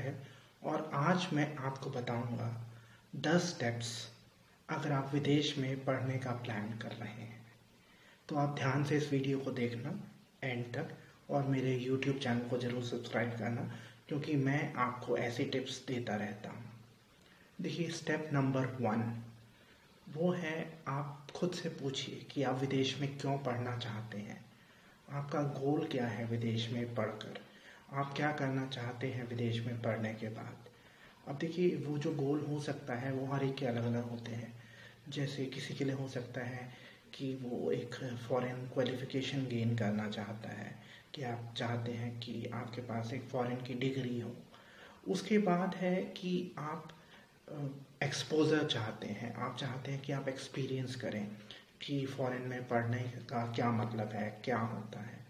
है और आज मैं आपको बताऊंगा 10 स्टेप्स अगर आप विदेश में पढ़ने का प्लान कर रहे हैं। तो आप ध्यान से इस वीडियो को देखना एंड तक और मेरे YouTube चैनल को ज़रूर सब्सक्राइब करना, क्योंकि मैं आपको ऐसे टिप्स देता रहता हूँ। देखिए, स्टेप नंबर 1 वो है, आप खुद से पूछिए कि आप विदेश में क्यों पढ़ना चाहते हैं। आपका गोल क्या है विदेश में पढ़कर, आप क्या करना चाहते हैं विदेश में पढ़ने के बाद। अब देखिए, वो जो गोल हो सकता है वो हर एक के अलग अलग होते हैं। जैसे किसी के लिए हो सकता है कि वो एक फॉरेन क्वालिफ़िकेशन गेन करना चाहता है, कि आप चाहते हैं कि आपके पास एक फॉरेन की डिग्री हो। उसके बाद है कि आप एक्सपोज़र चाहते हैं, आप चाहते हैं कि आप एक्सपीरियंस करें कि फ़ॉरेन में पढ़ने का क्या मतलब है, क्या होता है।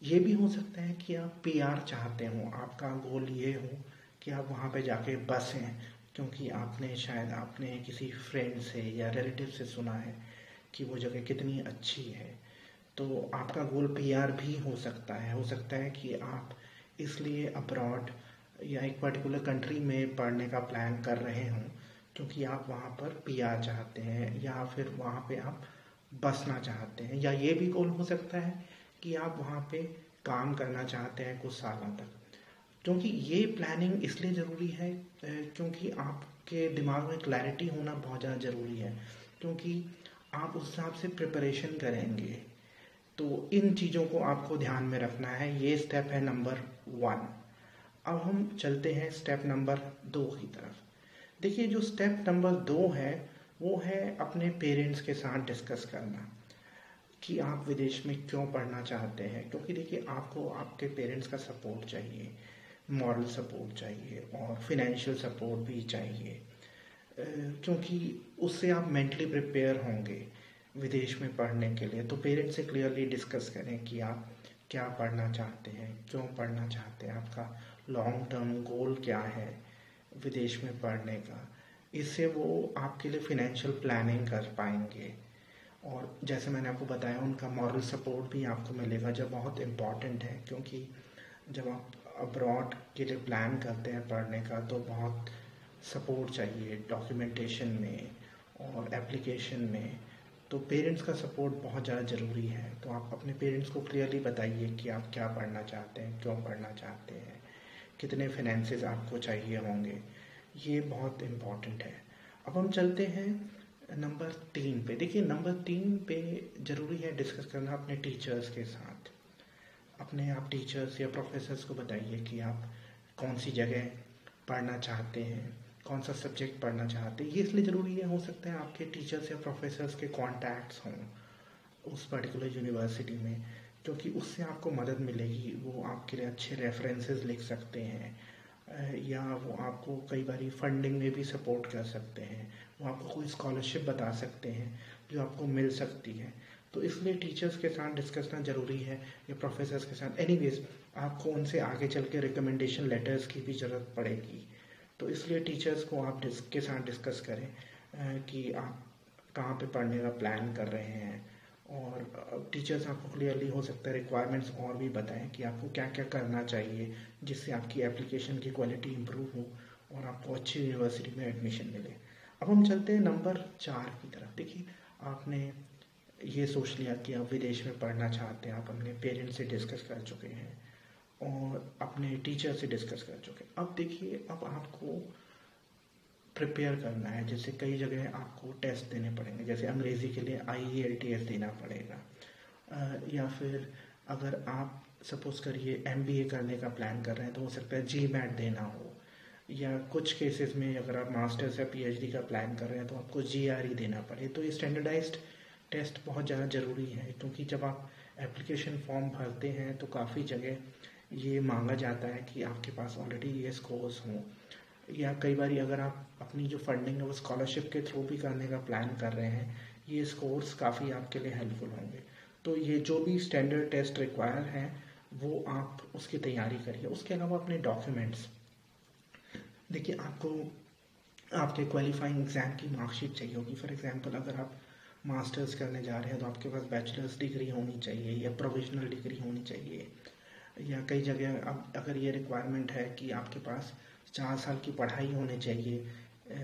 ये भी हो सकता है कि आप पीआर चाहते हो, आपका गोल ये हो कि आप वहाँ पे जाके बसें, क्योंकि आपने किसी फ्रेंड से या रिलेटिव से सुना है कि वो जगह कितनी अच्छी है। तो आपका गोल पीआर भी हो सकता है कि आप इसलिए अब्रॉड या एक पर्टिकुलर कंट्री में पढ़ने का प्लान कर रहे हों क्योंकि आप वहाँ पर पीआर चाहते हैं, या फिर वहाँ पे आप बसना चाहते हैं। या ये भी गोल हो सकता है कि आप वहाँ पे काम करना चाहते हैं कुछ सालों तक। क्योंकि ये प्लानिंग इसलिए ज़रूरी है क्योंकि आपके दिमाग में क्लैरिटी होना बहुत ज़्यादा ज़रूरी है, क्योंकि आप उस हिसाब से प्रिपरेशन करेंगे। तो इन चीज़ों को आपको ध्यान में रखना है। ये स्टेप है नंबर 1। अब हम चलते हैं स्टेप नंबर 2 की तरफ। देखिए, जो स्टेप नंबर 2 है वो है अपने पेरेंट्स के साथ डिस्कस करना कि आप विदेश में क्यों पढ़ना चाहते हैं। क्योंकि देखिए, आपको आपके पेरेंट्स का सपोर्ट चाहिए, मॉरल सपोर्ट चाहिए और फिनेंशियल सपोर्ट भी चाहिए, क्योंकि उससे आप मेंटली प्रिपेयर होंगे विदेश में पढ़ने के लिए। तो पेरेंट्स से क्लियरली डिस्कस करें कि आप क्या पढ़ना चाहते हैं, क्यों पढ़ना चाहते हैं, आपका लॉन्ग टर्म गोल क्या है विदेश में पढ़ने का। इससे वो आपके लिए फिनेंशियल प्लानिंग कर पाएंगे। और जैसे मैंने आपको बताया, उनका मॉरल सपोर्ट भी आपको मिलेगा, जो बहुत इम्पॉर्टेंट है। क्योंकि जब आप अब्रॉड के लिए प्लान करते हैं पढ़ने का तो बहुत सपोर्ट चाहिए डॉक्यूमेंटेशन में और एप्लीकेशन में। तो पेरेंट्स का सपोर्ट बहुत ज़्यादा ज़रूरी है। तो आप अपने पेरेंट्स को क्लियरली बताइए कि आप क्या पढ़ना चाहते हैं, क्यों पढ़ना चाहते हैं, कितने फाइनेंसेस आपको चाहिए होंगे। ये बहुत इम्पॉर्टेंट है। अब हम चलते हैं नंबर 3 पे। देखिए, नंबर 3 पे ज़रूरी है डिस्कस करना अपने टीचर्स के साथ। अपने आप टीचर्स या प्रोफेसर्स को बताइए कि आप कौन सी जगह पढ़ना चाहते हैं, कौन सा सब्जेक्ट पढ़ना चाहते हैं। ये इसलिए ज़रूरी है, हो सकता है आपके टीचर्स या प्रोफेसर्स के कॉन्टैक्ट्स हों उस पर्टिकुलर यूनिवर्सिटी में, क्योंकि उससे आपको मदद मिलेगी। वो आपके लिए अच्छे रेफरेंसेस लिख सकते हैं, या वो आपको कई बारी फंडिंग में भी सपोर्ट कर सकते हैं। वो आपको कोई स्कॉलरशिप बता सकते हैं जो आपको मिल सकती है। तो इसलिए टीचर्स के साथ डिस्कस करना ज़रूरी है, या प्रोफेसर्स के साथ। एनीवेज, आपको उनसे आगे चल के रिकमेंडेशन लेटर्स की भी ज़रूरत पड़ेगी। तो इसलिए टीचर्स को आप के साथ डिस्कस करें कि आप कहाँ पे पढ़ने का प्लान कर रहे हैं। और टीचर्स आपको क्लियरली हो सकता है रिक्वायरमेंट्स और भी बताएं कि आपको क्या क्या करना चाहिए जिससे आपकी एप्लीकेशन की क्वालिटी इम्प्रूव हो और आपको अच्छी यूनिवर्सिटी में एडमिशन मिले। अब हम चलते हैं नंबर 4 की तरफ। देखिए, आपने ये सोच लिया कि आप विदेश में पढ़ना चाहते हैं, आप अपने पेरेंट्स से डिस्कस कर चुके हैं और अपने टीचर से डिस्कस कर चुके हैं। अब देखिए, अब आपको प्रिपेयर करना है। जैसे कई जगह आपको टेस्ट देने पड़ेंगे, जैसे अंग्रेज़ी के लिए IELTS देना पड़ेगा, या फिर अगर आप सपोज़ करिए MBA करने का प्लान कर रहे हैं तो हो सकता है GMAT देना हो, या कुछ केसेस में अगर आप मास्टर्स या PhD का प्लान कर रहे हैं तो आपको GRE देना पड़े। तो ये स्टैंडर्डाइज्ड टेस्ट बहुत ज़्यादा ज़रूरी है, क्योंकि जब आप एप्लीकेशन फॉर्म भरते हैं तो काफ़ी जगह ये मांगा जाता है कि आपके पास ऑलरेडी ये स्कोर्स हों, या कई बार अगर आप अपनी जो फंडिंग है वो स्कॉलरशिप के थ्रू भी करने का प्लान कर रहे हैं, ये स्कोर्स काफ़ी आपके लिए हेल्पफुल होंगे। तो ये जो भी स्टैंडर्ड टेस्ट रिक्वायर हैं वो आप उसकी तैयारी करिए। उसके अलावा अपने डॉक्यूमेंट्स, देखिए, आपको आपके क्वालिफाइंग एग्ज़ाम की मार्कशीट चाहिए होगी। फॉर एग्जांपल, अगर आप मास्टर्स करने जा रहे हैं तो आपके पास बैचलर्स डिग्री होनी चाहिए या प्रोविजनल डिग्री होनी चाहिए। या कई जगह अब अगर ये रिक्वायरमेंट है कि आपके पास 4 साल की पढ़ाई होनी चाहिए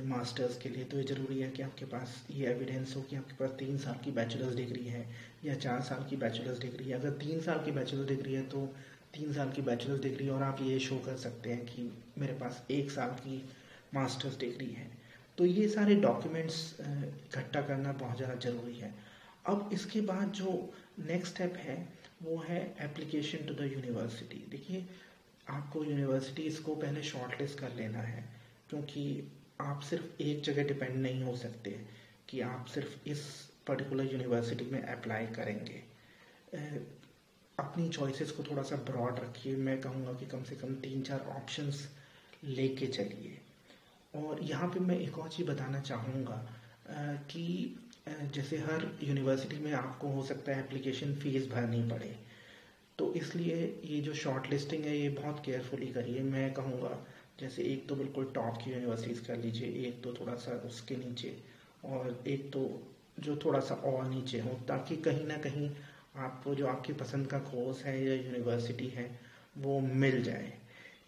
मास्टर्स के लिए, तो ये ज़रूरी है कि आपके पास ये एविडेंस हो कि आपके पास 3 साल की बैचलर्स डिग्री है या 4 साल की बैचलर्स डिग्री है। अगर 3 साल की बैचलर्स डिग्री है तो 3 साल की बैचलर्स डिग्री, और आप ये शो कर सकते हैं कि मेरे पास 1 साल की मास्टर्स डिग्री है। तो ये सारे डॉक्यूमेंट्स इकट्ठा करना बहुत ज़्यादा ज़रूरी है। अब इसके बाद जो नेक्स्ट स्टेप है वो है एप्लीकेशन टू द यूनिवर्सिटी। देखिए, आपको यूनिवर्सिटीज़ को पहले शॉर्टलिस्ट कर लेना है, क्योंकि आप सिर्फ एक जगह डिपेंड नहीं हो सकते कि आप सिर्फ इस पर्टिकुलर यूनिवर्सिटी में अप्लाई करेंगे। अपनी चॉइसेस को थोड़ा सा ब्रॉड रखिए। मैं कहूँगा कि कम से कम 3-4 ऑप्शंस लेके चलिए। और यहाँ पे मैं एक और चीज़ बताना चाहूँगा कि जैसे हर यूनिवर्सिटी में आपको हो सकता है एप्लीकेशन फ़ीस भरनी पड़े, तो इसलिए ये जो शॉर्ट लिस्टिंग है ये बहुत केयरफुली करिए। मैं कहूँगा जैसे एक तो बिल्कुल टॉप की यूनिवर्सिटीज़ कर लीजिए, एक तो थोड़ा सा उसके नीचे, और एक तो जो थोड़ा सा और नीचे हो, ताकि कहीं ना कहीं आपको जो आपकी पसंद का कोर्स है या यूनिवर्सिटी है वो मिल जाए।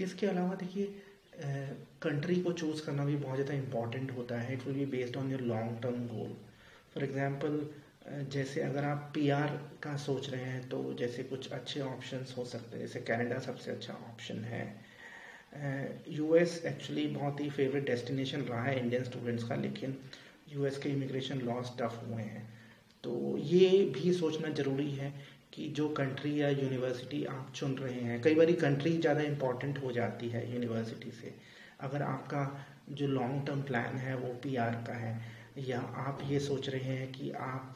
इसके अलावा देखिए, कंट्री को चूज़ करना भी बहुत ज़्यादा इम्पॉर्टेंट होता है। It will be based on your long term goal. For example, जैसे अगर आप पीआर का सोच रहे हैं तो जैसे कुछ अच्छे ऑप्शंस हो सकते हैं, जैसे कनाडा सबसे अच्छा ऑप्शन है। यूएस एक्चुअली बहुत ही फेवरेट डेस्टिनेशन रहा है इंडियन स्टूडेंट्स का, लेकिन यूएस के इमिग्रेशन लॉज टफ हुए हैं। तो ये भी सोचना ज़रूरी है कि जो कंट्री या यूनिवर्सिटी आप चुन रहे हैं, कई बार कंट्री ज़्यादा इम्पॉर्टेंट हो जाती है यूनिवर्सिटी से। अगर आपका जो लॉन्ग टर्म प्लान है वो पीआर का है, या आप ये सोच रहे हैं कि आप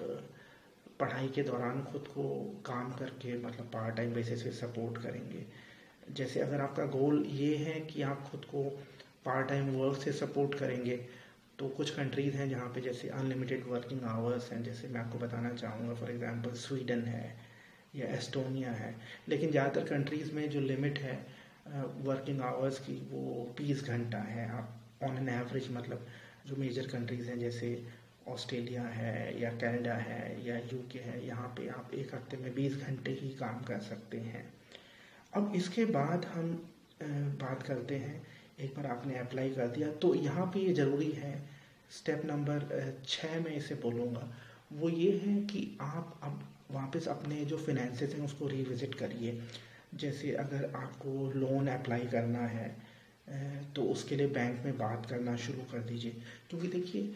पढ़ाई के दौरान खुद को काम करके मतलब पार्ट टाइम बेसिस पे सपोर्ट करेंगे, जैसे अगर आपका गोल ये है कि आप खुद को पार्ट टाइम वर्क से सपोर्ट करेंगे, तो कुछ कंट्रीज़ हैं जहाँ पे जैसे अनलिमिटेड वर्किंग आवर्स हैं। जैसे मैं आपको बताना चाहूँगा, फॉर एग्जांपल स्वीडन है या एस्टोनिया है। लेकिन ज़्यादातर कंट्रीज़ में जो लिमिट है वर्किंग आवर्स की वो 20 घंटा है। आप ऑन एन एवरेज, मतलब जो मेजर कंट्रीज़ हैं जैसे ऑस्ट्रेलिया है या कनाडा है या यूके है, यहाँ पे आप एक हफ्ते में 20 घंटे ही काम कर सकते हैं। अब इसके बाद हम बात करते हैं, एक बार आपने अप्लाई कर दिया तो यहाँ पे ये ज़रूरी है, स्टेप नंबर 6 में इसे बोलूँगा, वो ये है कि आप अब वापस अपने जो फिनेंसेस हैं उसको रिविज़िट करिए। जैसे अगर आपको लोन अप्लाई करना है तो उसके लिए बैंक में बात करना शुरू कर दीजिए, क्योंकि देखिए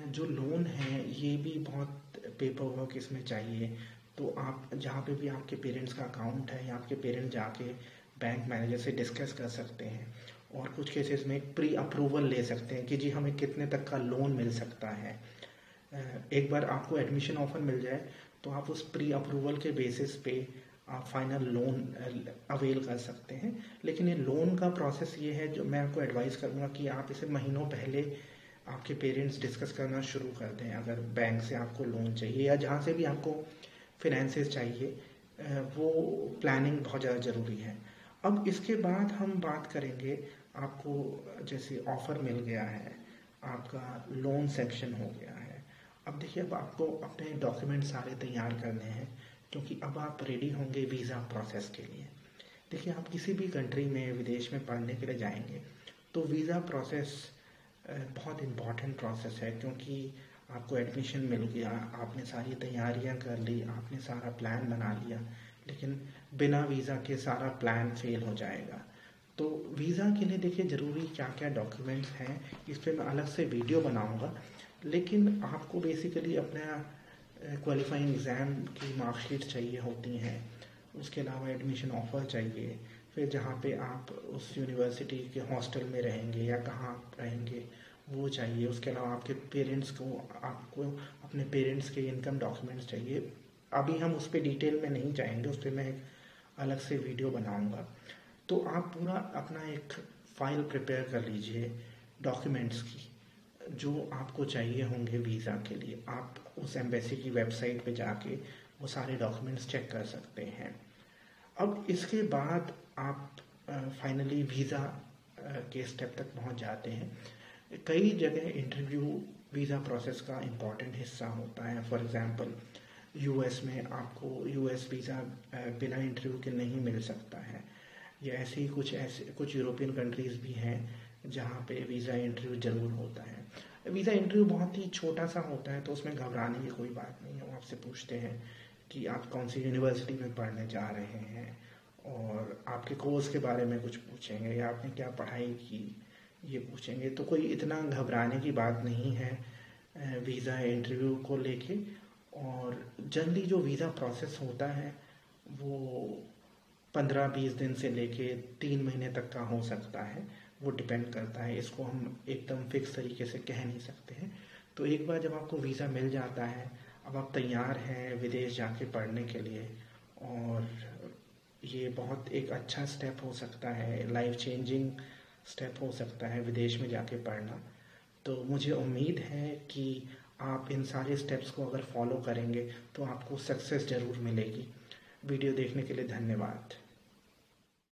जो लोन है ये भी बहुत पेपर वर्क इसमें चाहिए। तो आप जहाँ पे भी आपके पेरेंट्स का अकाउंट है या आपके पेरेंट्स जाके बैंक मैनेजर से डिस्कस कर सकते हैं, और कुछ केसेस में प्री अप्रूवल ले सकते हैं कि जी हमें कितने तक का लोन मिल सकता है। एक बार आपको एडमिशन ऑफर मिल जाए तो आप उस प्री अप्रूवल के बेसिस पे आप फाइनल लोन अवेल कर सकते हैं। लेकिन ये लोन का प्रोसेस ये है, जो मैं आपको एडवाइस करूँगा कि आप इसे महीनों पहले आपके पेरेंट्स डिस्कस करना शुरू कर दें। अगर बैंक से आपको लोन चाहिए या जहाँ से भी आपको फिनेंसेस चाहिए, वो प्लानिंग बहुत ज़्यादा ज़रूरी है। अब इसके बाद हम बात करेंगे, आपको जैसे ऑफ़र मिल गया है, आपका लोन सेक्शन हो गया है। अब देखिए, अब आपको अपने डॉक्यूमेंट सारे तैयार करने हैं, क्योंकि अब आप रेडी होंगे वीज़ा प्रोसेस के लिए। देखिए, आप किसी भी कंट्री में विदेश में पढ़ने के लिए जाएंगे तो वीज़ा प्रोसेस बहुत इम्पॉर्टेंट प्रोसेस है, क्योंकि आपको एडमिशन मिल गया, आपने सारी तैयारियां कर ली, आपने सारा प्लान बना लिया, लेकिन बिना वीज़ा के सारा प्लान फेल हो जाएगा। तो वीज़ा के लिए देखिए ज़रूरी क्या क्या डॉक्यूमेंट्स हैं, इस पर मैं अलग से वीडियो बनाऊंगा। लेकिन आपको बेसिकली अपना क्वालिफाइंग एग्ज़ाम की मार्कशीट चाहिए होती हैं, उसके अलावा एडमिशन ऑफ़र चाहिए, फिर जहाँ पे आप उस यूनिवर्सिटी के हॉस्टल में रहेंगे या कहाँ आप रहेंगे वो चाहिए। उसके अलावा आपके पेरेंट्स को, आपको अपने पेरेंट्स के इनकम डॉक्यूमेंट्स चाहिए। अभी हम उस पर डिटेल में नहीं जाएंगे, उस पर मैं एक अलग से वीडियो बनाऊंगा। तो आप पूरा अपना एक फ़ाइल प्रिपेयर कर लीजिए डॉक्यूमेंट्स की, जो आपको चाहिए होंगे वीज़ा के लिए। आप उस एम्बेसी की वेबसाइट पे जाके वो सारे डॉक्यूमेंट्स चेक कर सकते हैं। अब इसके बाद आप फाइनली वीज़ा के स्टेप तक पहुंच जाते हैं। कई जगह इंटरव्यू वीज़ा प्रोसेस का इम्पॉर्टेंट हिस्सा होता है। फॉर एग्ज़ाम्पल, यूएस में आपको यूएस वीज़ा बिना इंटरव्यू के नहीं मिल सकता है। या ऐसे कुछ यूरोपियन कंट्रीज़ भी हैं जहाँ पे वीज़ा इंटरव्यू ज़रूर होता है। वीज़ा इंटरव्यू बहुत ही छोटा सा होता है, तो उसमें घबराने की कोई बात नहीं है। वो आपसे पूछते हैं कि आप कौन सी यूनिवर्सिटी में पढ़ने जा रहे हैं, और आपके कोर्स के बारे में कुछ पूछेंगे या आपने क्या पढ़ाई की ये पूछेंगे। तो कोई इतना घबराने की बात नहीं है वीज़ा इंटरव्यू को लेके। और जनरली जो वीज़ा प्रोसेस होता है वो 15-20 दिन से लेके 3 महीने तक का हो सकता है। वो डिपेंड करता है, इसको हम एकदम फिक्स तरीके से कह नहीं सकते हैं। तो एक बार जब आपको वीज़ा मिल जाता है, अब आप तैयार हैं विदेश जाके पढ़ने के लिए, और ये बहुत एक अच्छा स्टेप हो सकता है, लाइफ चेंजिंग स्टेप हो सकता है विदेश में जाके पढ़ना। तो मुझे उम्मीद है कि आप इन सारे स्टेप्स को अगर फॉलो करेंगे तो आपको सक्सेस ज़रूर मिलेगी। वीडियो देखने के लिए धन्यवाद।